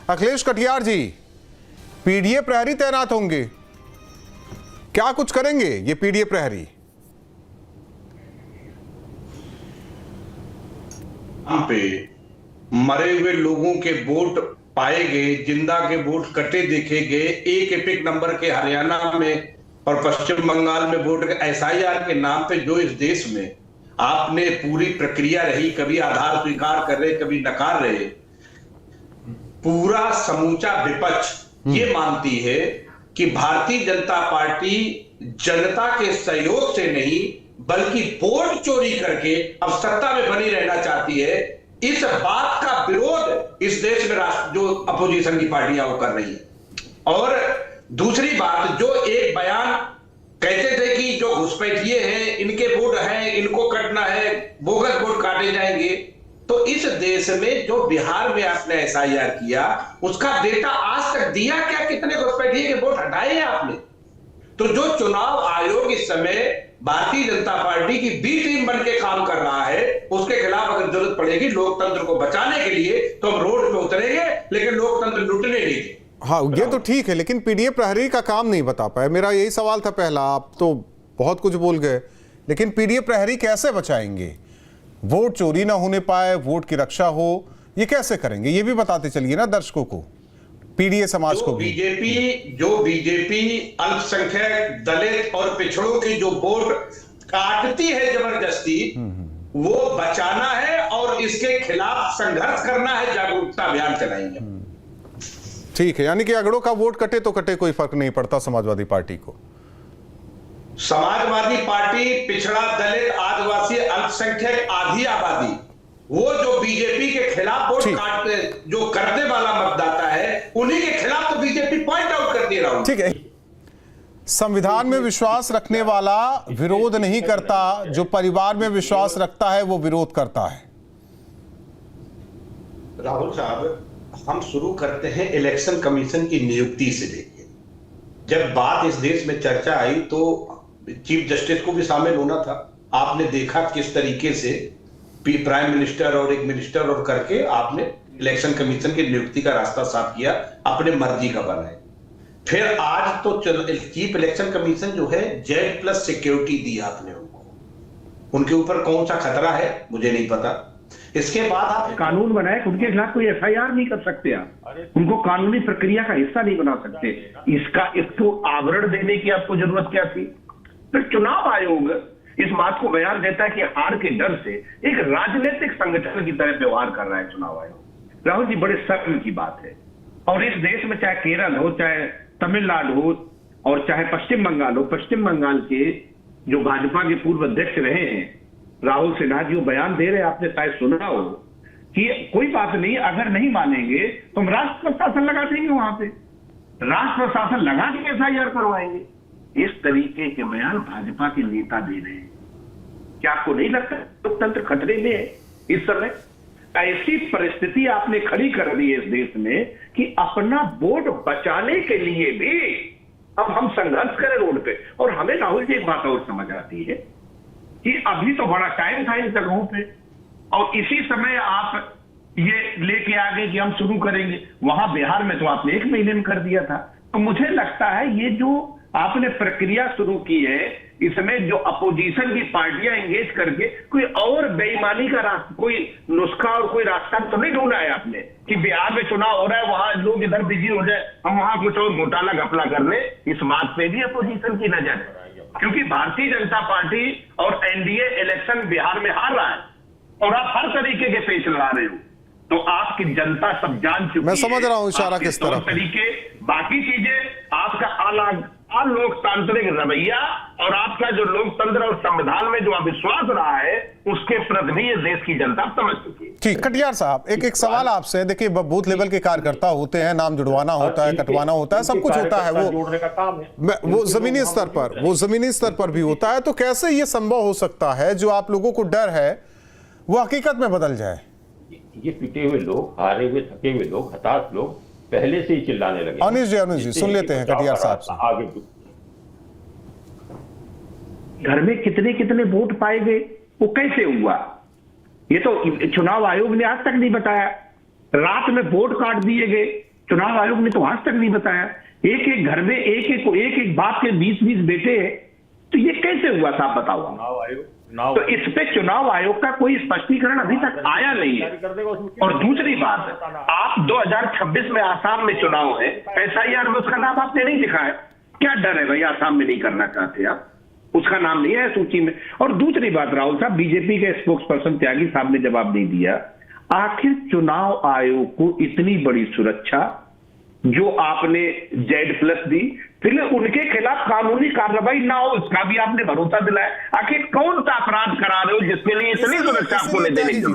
अखिलेश कटियार जी, PDA प्रहरी तैनात होंगे, क्या कुछ करेंगे ये पीडीए प्रहरी? पे मरे हुए लोगों के वोट पाए गए, जिंदा के वोट कटे देखे गए, एक एपिक नंबर के हरियाणा में और पश्चिम बंगाल में वोट एसआईआर के नाम पे जो इस देश में आपने पूरी प्रक्रिया रही, कभी आधार स्वीकार कर रहे, कभी नकार रहे, पूरा समूचा विपक्ष ये मानती है कि भारतीय जनता पार्टी जनता के सहयोग से नहीं बल्कि वोट चोरी करके अब सत्ता में बनी रहना चाहती है। इस बात का विरोध इस देश में जो अपोजिशन की पार्टियां वो कर रही है। और दूसरी बात, जो एक बयान कहते थे कि जो घुसपैठिए हैं इनके वोट हैं, इनको कटना है, बोगस वोट काटे जाएंगे, तो इस देश में जो बिहार में आपने एसआईआर किया उसका डेटा आज तक दिया क्या? कितने घुसपैठिए के वोट हटाए हैं आपने? तो जो चुनाव आयोग इस समय भारतीय जनता पार्टी की बी टीम बन के काम कर रहा है, उसके खिलाफ अगर जरूरत पड़ेगी लोकतंत्र को बचाने के लिए तो हम रोड पे उतरेंगे, लेकिन लोकतंत्र लुटने नहीं देंगे। हाँ, ये तो ठीक है, लेकिन पीडीए प्रहरी का काम नहीं बता पाए। मेरा यही सवाल था पहला। आप तो बहुत कुछ बोल गए, लेकिन पीडीए प्रहरी कैसे बचाएंगे? वोट चोरी ना होने पाए, वोट की रक्षा हो, ये कैसे करेंगे? ये भी बताते चलिए ना दर्शकों को, पीडीए समाज को भी। बीजेपी अल्पसंख्यक, दलित और पिछड़ों की जो वोट काटती है जबरदस्ती, वो बचाना है और इसके खिलाफ संघर्ष करना है, जागरूकता अभियान चलाएंगे। ठीक है, यानी कि अगड़ों का वोट कटे तो कटे, कोई फर्क नहीं पड़ता समाजवादी पार्टी को। समाजवादी पार्टी, पिछड़ा, दलित, आदिवासी, अल्पसंख्यक, आधी आबादी, वो जो बीजेपी के खिलाफ वोट काटते, जो करने वाला मतदाता है, उन्हीं के खिलाफ तो बीजेपी पॉइंट आउट कर दे रहा हूं। ठीक है, संविधान में विश्वास रखने वाला विरोध नहीं करता, जो परिवार में विश्वास रखता है वो विरोध करता है। राहुल साहब, हम शुरू करते हैं इलेक्शन कमीशन की नियुक्ति से लेके। जब बात इस देश में चर्चा आई तो चीफ जस्टिस को भी शामिल होना था। आपने देखा किस तरीके से प्राइम मिनिस्टर और एक मिनिस्टर और करके आपने इलेक्शन कमीशन की नियुक्ति का रास्ता साफ किया, अपने मर्जी का बनाए। फिर आज तो चीफ इलेक्शन कमीशन जो है Z+ सिक्योरिटी दी आपने उनको, उनके ऊपर कौन सा खतरा है मुझे नहीं पता। इसके बाद आप कानून बनाए, उनके खिलाफ कोई एफआईआर नहीं कर सकते आप, उनको कानूनी प्रक्रिया का हिस्सा नहीं बना सकते। इसको आवरण देने की आपको जरूरत क्या थी? फिर चुनाव आयोग इस बात को बयान देता है कि हार के डर से एक राजनीतिक संगठन की तरह व्यवहार कर रहा है चुनाव आयोग। राहुल जी, बड़े शर्म की बात है। और इस देश में चाहे केरल हो, चाहे तमिलनाडु हो और चाहे पश्चिम बंगाल हो, पश्चिम बंगाल के जो भाजपा के पूर्व अध्यक्ष रहे हैं राहुल सिन्हा जी, वो बयान दे रहे हैं, आपने शायद सुना हो कि कोई बात नहीं, अगर नहीं मानेंगे तो हम राष्ट्र प्रशासन लगा देंगे, वहां पे राष्ट्र प्रशासन लगा के एफआईआर करवाएंगे। इस तरीके के बयान भाजपा के नेता दे रहे हैं। क्या आपको नहीं लगता लोकतंत्र खतरे में है इस समय? ऐसी परिस्थिति आपने खड़ी कर दी है इस देश में कि अपना वोट बचाने के लिए भी अब हम संघर्ष करें रोड पे। और हमें राहुल जी एक बात और समझ आती है कि अभी तो बड़ा टाइम था इन जगहों पे, और इसी समय आप ये लेके आ गए कि हम शुरू करेंगे। वहां बिहार में तो आपने 1 महीने में कर दिया था। तो मुझे लगता है ये जो आपने प्रक्रिया शुरू की है, इसमें जो अपोजिशन की पार्टियां एंगेज करके कोई और बेईमानी का रास्ता, कोई नुस्खा और कोई रास्ता तो नहीं ढूंढा है आपने कि बिहार में चुनाव हो रहा है, वहां लोग इधर बिजी हो जाए, हम वहां कुछ और घोटाला घपला कर ले। इस बात पे भी अपोजिशन की नजर है, क्योंकि भारतीय जनता पार्टी और एनडीए इलेक्शन बिहार में हार रहा है और आप हर तरीके के पेच लगा रहे हो। तो आपकी जनता सब जान चुकी है। मैं समझ रहा हूं इशारा किस तरफ तरीके, बाकी चीजें आपका अलग लोकतांत्रिक रवैया और आपका जो लोकतंत्र और संविधान में जो अविश्वास रहा है, उसके प्रति भी ये देश की जनता समझ चुकी है। ठीक, कटियार साहब, एक सवाल आपसे। देखिए, बूथ लेवल के कार्यकर्ता होते हैं, नाम जुड़वाना होता है, कटवाना होता है, सब कुछ होता है, वो जमीनी स्तर पर भी होता है। तो कैसे ये संभव हो सकता है जो आप लोगों को डर है वो हकीकत में बदल जाए? ये पिटे हुए लोग, हारे हुए, थके हुए लोग, हताश लोग पहले से ही चिल्लाने लगे। अनिश जी सुन लेते हैं कटियार साहब से। आगे घर में कितने कितने वोट पाए गए, वो कैसे हुआ? ये तो चुनाव आयोग ने आज तक नहीं बताया। रात में वोट काट दिए गए, चुनाव आयोग ने तो आज तक नहीं बताया। एक एक घर में एक एक बाप के 20-20 बेटे हैं, तो ये कैसे हुआ साहब बताओ। तो इस पे चुनाव आयोग का कोई स्पष्टीकरण अभी तक आया नहीं है। और दूसरी बात, आप 2026 में आसाम में चुनाव है, SIR में उसका नाम आपने नहीं लिखा है, क्या डर है भाई आसाम में नहीं करना चाहते आप, उसका नाम नहीं है सूची में। और दूसरी बात राहुल साहब, बीजेपी के स्पोक्स पर्सन त्यागी साहब ने जवाब नहीं दिया, आखिर चुनाव आयोग को इतनी बड़ी सुरक्षा जो आपने Z+ दी, फिर उनके खिलाफ कानूनी कार्रवाई ना हो इसका भी आपने भरोसा दिलाया। आखिर कौन सा अपराध करा रहे हो जिसके लिए इतनी सुरक्षा आपको नहीं देने की जरूरत?